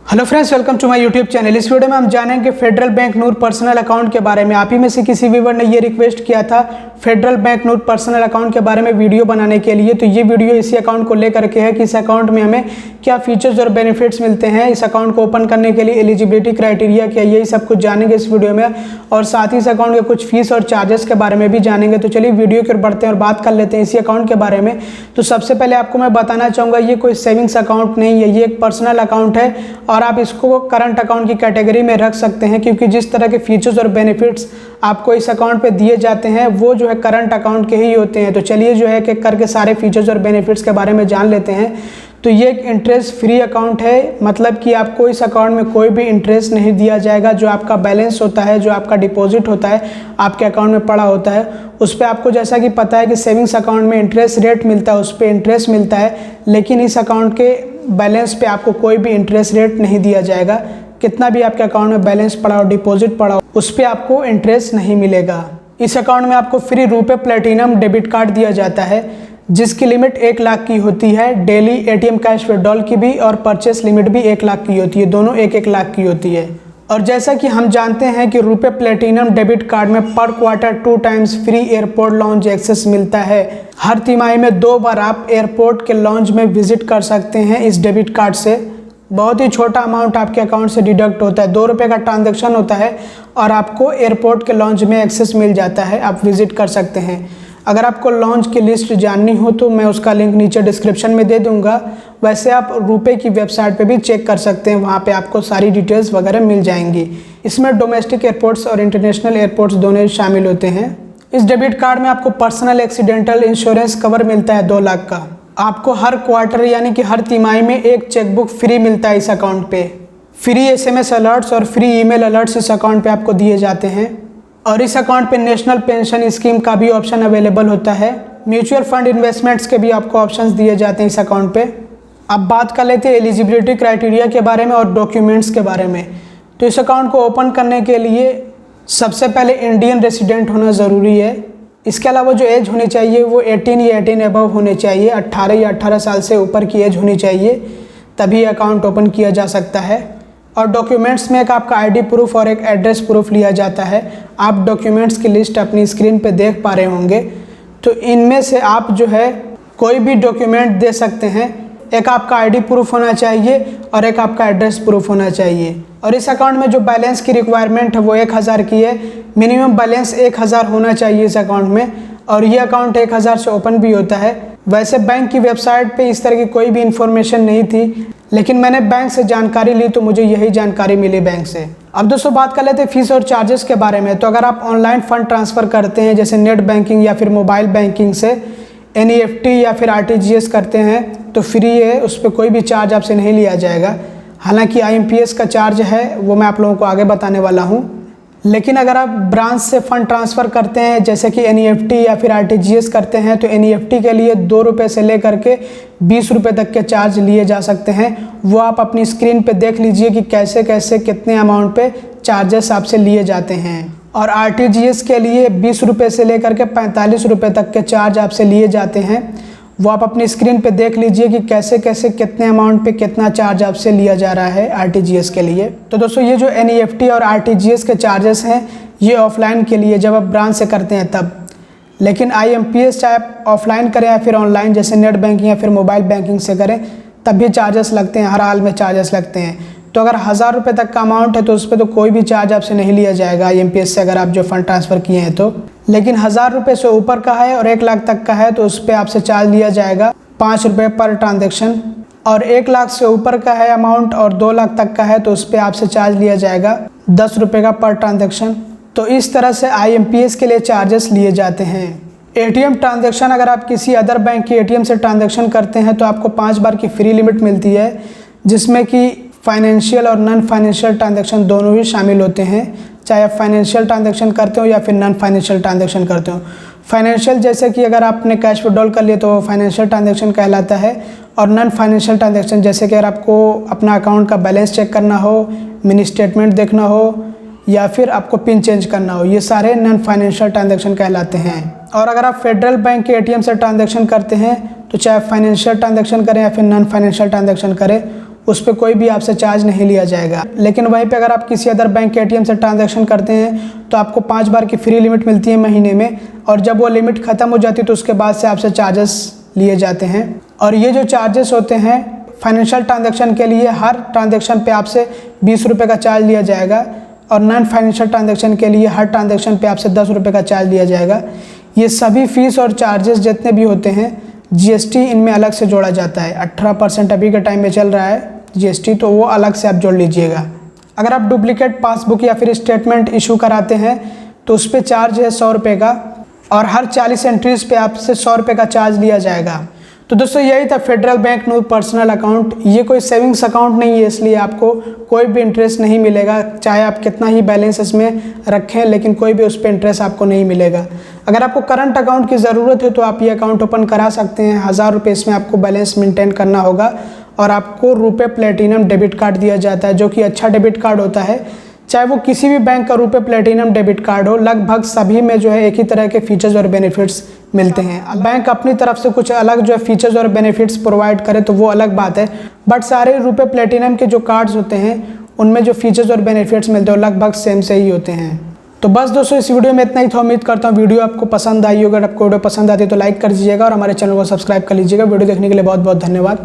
Hello friends, welcome to my YouTube channel. इस video में हम जानेंगे फेडरल बैंक नूर पर्सनल अकाउंट के बारे में। आप ही में से किसी व्यूअर ने ये रिक्वेस्ट किया था federal Bank Noor personal account के बारे में वीडियो बनाने के लिए, तो ये वीडियो इसी अकाउंट को लेकर के है कि इस अकाउंट में हमें क्या फीचर्स और बेनिफिट्स मिलते हैं, इस अकाउंट को ओपन करने के लिए एलिजिबिलिटी क्राइटेरिया क्या, यही सब कुछ जानेंगे इस वीडियो में। और साथ ही इस अकाउंट के कुछ फीस और चार्जेस के बारे में भी जानेंगे। तो चलिए वीडियो की ओर बढ़ते हैं और बात कर लेते हैं इसी अकाउंट के बारे में। तो सबसे पहले आपको मैं बताना चाहूँगा, ये कोई सेविंग्स अकाउंट नहीं है, ये एक पर्सनल अकाउंट है और आप इसको करंट अकाउंट की कैटेगरी में रख सकते हैं, क्योंकि जिस तरह के फीचर्स और बेनिफिट्स आपको इस अकाउंट पे दिए जाते हैं वो जो है करंट अकाउंट के ही होते हैं। तो चलिए जो है कि करके सारे फीचर्स और बेनिफिट्स के बारे में जान लेते हैं। तो ये एक इंटरेस्ट फ्री अकाउंट है, मतलब कि आपको इस अकाउंट में कोई भी इंटरेस्ट नहीं दिया जाएगा। जो आपका बैलेंस होता है, जो आपका डिपॉजिट होता है, आपके अकाउंट में पड़ा होता है, उस पर आपको जैसा कि पता है कि सेविंग्स अकाउंट में इंटरेस्ट रेट मिलता है, उस पर इंटरेस्ट मिलता है, लेकिन इस अकाउंट के बैलेंस पे आपको कोई भी इंटरेस्ट रेट नहीं दिया जाएगा। कितना भी आपके अकाउंट में बैलेंस पड़ा हो, डिपॉजिट पड़ा हो, उस पर आपको इंटरेस्ट नहीं मिलेगा। इस अकाउंट में आपको फ्री रुपए प्लेटिनम डेबिट कार्ड दिया जाता है, जिसकी लिमिट 1 लाख की होती है। डेली एटीएम कैश विड्रॉल की भी और परचेस लिमिट भी 1 लाख की होती है, दोनों 1-1 लाख की होती है। और जैसा कि हम जानते हैं कि रुपए प्लेटिनम डेबिट कार्ड में per quarter 2 times free airport lounge access मिलता है। हर तिमाही में 2 बार आप एयरपोर्ट के लॉन्च में विजिट कर सकते हैं इस डेबिट कार्ड से। बहुत ही छोटा अमाउंट आपके अकाउंट से डिडक्ट होता है, 2 रुपये का ट्रांजैक्शन होता है और आपको एयरपोर्ट के लॉन्च में एक्सेस मिल जाता है, आप विजिट कर सकते हैं। अगर आपको लॉन्च की लिस्ट जाननी हो तो मैं उसका लिंक नीचे डिस्क्रिप्शन में दे दूंगा। वैसे आप रुपए की वेबसाइट पे भी चेक कर सकते हैं, वहाँ पे आपको सारी डिटेल्स वगैरह मिल जाएंगी। इसमें डोमेस्टिक एयरपोर्ट्स और इंटरनेशनल एयरपोर्ट्स दोनों शामिल होते हैं। इस डेबिट कार्ड में आपको पर्सनल एक्सीडेंटल इंश्योरेंस कवर मिलता है 2 लाख का। आपको हर क्वार्टर यानी कि हर तिमाही में एक चेकबुक फ्री मिलता है इस अकाउंट पे। फ्री SMS अलर्ट्स और फ्री ईमेल अलर्ट्स इस अकाउंट पे आपको दिए जाते हैं। और इस अकाउंट पे नेशनल पेंशन स्कीम का भी ऑप्शन अवेलेबल होता है। म्यूचुअल फंड इन्वेस्टमेंट्स के भी आपको ऑप्शंस दिए जाते हैं इस अकाउंट पे। अब बात कर लेते हैं एलिजिबिलिटी क्राइटेरिया के बारे में और डॉक्यूमेंट्स के बारे में। तो इस अकाउंट को ओपन करने के लिए सबसे पहले इंडियन रेसिडेंट होना ज़रूरी है। इसके अलावा जो एज होनी चाहिए वो 18 या 18 अबव होने चाहिए, 18 या 18 साल से ऊपर की एज होनी चाहिए, तभी अकाउंट ओपन किया जा सकता है। और डॉक्यूमेंट्स में एक आपका ID प्रूफ और एक एड्रेस प्रूफ लिया जाता है। आप डॉक्यूमेंट्स की लिस्ट अपनी स्क्रीन पे देख पा रहे होंगे, तो इनमें से आप जो है कोई भी डॉक्यूमेंट दे सकते हैं। एक आपका ID प्रूफ होना चाहिए और एक आपका एड्रेस प्रूफ होना चाहिए। और इस अकाउंट में जो बैलेंस की रिक्वायरमेंट है वो 1000 की है। मिनिमम बैलेंस 1000 होना चाहिए इस अकाउंट में, और ये अकाउंट 1000 से ओपन भी होता है। वैसे बैंक की वेबसाइट पे इस तरह की कोई भी इन्फॉर्मेशन नहीं थी, लेकिन मैंने बैंक से जानकारी ली तो मुझे यही जानकारी मिली बैंक से। अब दोस्तों बात कर लेते हैं फीस और चार्जेस के बारे में। तो अगर आप ऑनलाइन फ़ंड ट्रांसफ़र करते हैं, जैसे नेट बैंकिंग या फिर मोबाइल बैंकिंग से NEFT या फिर RTGS करते हैं, तो फ्री है, उस पर कोई भी चार्ज आपसे नहीं लिया जाएगा। हालांकि IMPS का चार्ज है, वो मैं आप लोगों को आगे बताने वाला हूँ। लेकिन अगर आप ब्रांच से फ़ंड ट्रांसफ़र करते हैं, जैसे कि NEFT या फिर RTGS करते हैं, तो NEFT के लिए 2 रुपये से लेकर के 20 रुपये तक के चार्ज लिए जा सकते हैं। वो आप अपनी स्क्रीन पे देख लीजिए कि कैसे कैसे कितने अमाउंट पे चार्जेस आपसे लिए जाते हैं। और RTGS के लिए 20 रुपये से लेकर के 45 रुपये तक के चार्ज आपसे लिए जाते हैं। वो आप अपनी स्क्रीन पे देख लीजिए कि कैसे कैसे कितने अमाउंट पे कितना चार्ज आपसे लिया जा रहा है RTGS के लिए। तो दोस्तों ये जो NEFT और RTGS के चार्जेस हैं, ये ऑफलाइन के लिए जब आप ब्रांच से करते हैं तब। लेकिन IMPS चाहे आप ऑफलाइन करें या फिर ऑनलाइन, जैसे नेट बैंकिंग या फिर मोबाइल बैंकिंग से करें, तब भी चार्जेस लगते हैं, हर हाल में चार्जेस लगते हैं। तो अगर 1000 रुपये तक का अमाउंट है तो उस पर तो कोई भी चार्ज आपसे नहीं लिया जाएगा IMPS से, अगर आप जो फंड ट्रांसफ़र किए हैं तो। लेकिन 1000 रुपये से ऊपर का है और 1 लाख तक का है तो उस पर आपसे चार्ज लिया जाएगा 5 रुपये पर ट्रांजैक्शन। और 1 लाख से ऊपर का है अमाउंट और 2 लाख तक का है तो उस पर आपसे चार्ज लिया जाएगा 10 रुपये का पर ट्रांजैक्शन। तो इस तरह से IMPS के लिए चार्जेस लिए जाते हैं। ATM ट्रांजैक्शन, अगर आप किसी अदर बैंक के ATM से ट्रांजैक्शन करते हैं तो आपको 5 बार की फ्री लिमिट मिलती है, जिसमें कि फाइनेंशियल और नॉन फाइनेंशियल ट्रांजैक्शन दोनों ही शामिल होते हैं। चाहे आप फाइनेंशियल ट्रांजैक्शन करते हो या फिर नॉन फाइनेंशियल ट्रांजैक्शन करते हो। फाइनेंशियल जैसे कि अगर आपने कैश विड्रॉल कर लिया तो फाइनेंशियल ट्रांजैक्शन कहलाता है। और नॉन फाइनेंशियल ट्रांजैक्शन जैसे कि अगर आपको अपना अकाउंट का बैलेंस चेक करना हो, मिनी स्टेटमेंट देखना हो, या फिर आपको पिन चेंज करना हो, ये सारे नॉन फाइनेंशियल ट्रांजैक्शन कहलाते हैं। और अगर आप फेडरल बैंक के ATM से ट्रांजैक्शन करते हैं तो चाहे फाइनेंशियल ट्रांजैक्शन करें या फिर नॉन फाइनेंशियल ट्रांजैक्शन करें, उस पर कोई भी आपसे चार्ज नहीं लिया जाएगा। लेकिन वहीं पे अगर आप किसी अदर बैंक के ATM से ट्रांजैक्शन करते हैं तो आपको 5 बार की फ्री लिमिट मिलती है महीने में, और जब वो लिमिट ख़त्म हो जाती है तो उसके बाद से आपसे चार्जेस लिए जाते हैं। और ये जो चार्जेस होते हैं फाइनेंशियल ट्रांजैक्शन के लिए, हर ट्रांजैक्शन पे आपसे 20 रुपये का चार्ज लिया जाएगा, और नॉन फाइनेंशियल ट्रांजैक्शन के लिए हर ट्रांजैक्शन पे आपसे 10 रुपये का चार्ज लिया जाएगा। ये सभी फीस और चार्जेस जितने भी होते हैं GST इनमें अलग से जोड़ा जाता है। 18% अभी के टाइम में चल रहा है GST, तो वो अलग से आप जोड़ लीजिएगा। अगर आप डुप्लीकेट पासबुक या फिर स्टेटमेंट इशू कराते हैं तो उस पर चार्ज है 100 रुपये का, और हर 40 एंट्रीज़ पे आपसे 100 रुपये का चार्ज लिया जाएगा। तो दोस्तों यही था federal Bank Noor personal account. ये कोई सेविंग्स अकाउंट नहीं है, इसलिए आपको कोई भी इंटरेस्ट नहीं मिलेगा, चाहे आप कितना ही बैलेंस इसमें रखें, लेकिन कोई भी उस पर इंटरेस्ट आपको नहीं मिलेगा। अगर आपको करंट अकाउंट की ज़रूरत है तो आप ये अकाउंट ओपन करा सकते हैं। 1000 रुपये इसमें आपको बैलेंस मेंटेन करना होगा, और आपको रुपए प्लेटिनम डेबिट कार्ड दिया जाता है, जो कि अच्छा डेबिट कार्ड होता है। चाहे वो किसी भी बैंक का रुपए प्लेटिनम डेबिट कार्ड हो, लगभग सभी में जो है एक ही तरह के फीचर्स और बेनिफिट्स मिलते हैं। बैंक अपनी तरफ से कुछ अलग जो है फीचर्स और बेनिफिट्स प्रोवाइड करे तो वो अलग बात है, बट सारे रुपए प्लेटिनम के जो कार्ड्स होते हैं उनमें जो फीचर्स और बेनिफिट्स मिलते हैं लगभग सेम से ही होते हैं। तो बस दोस्तों इस वीडियो में इतना ही था। उम्मीद करता हूँ वीडियो आपको पसंद आई होगी। अगर आपको वीडियो पसंद आती है तो लाइक कर दीजिएगा और हमारे चैनल को सब्सक्राइब कर लीजिएगा। वीडियो देखने के लिए बहुत बहुत धन्यवाद।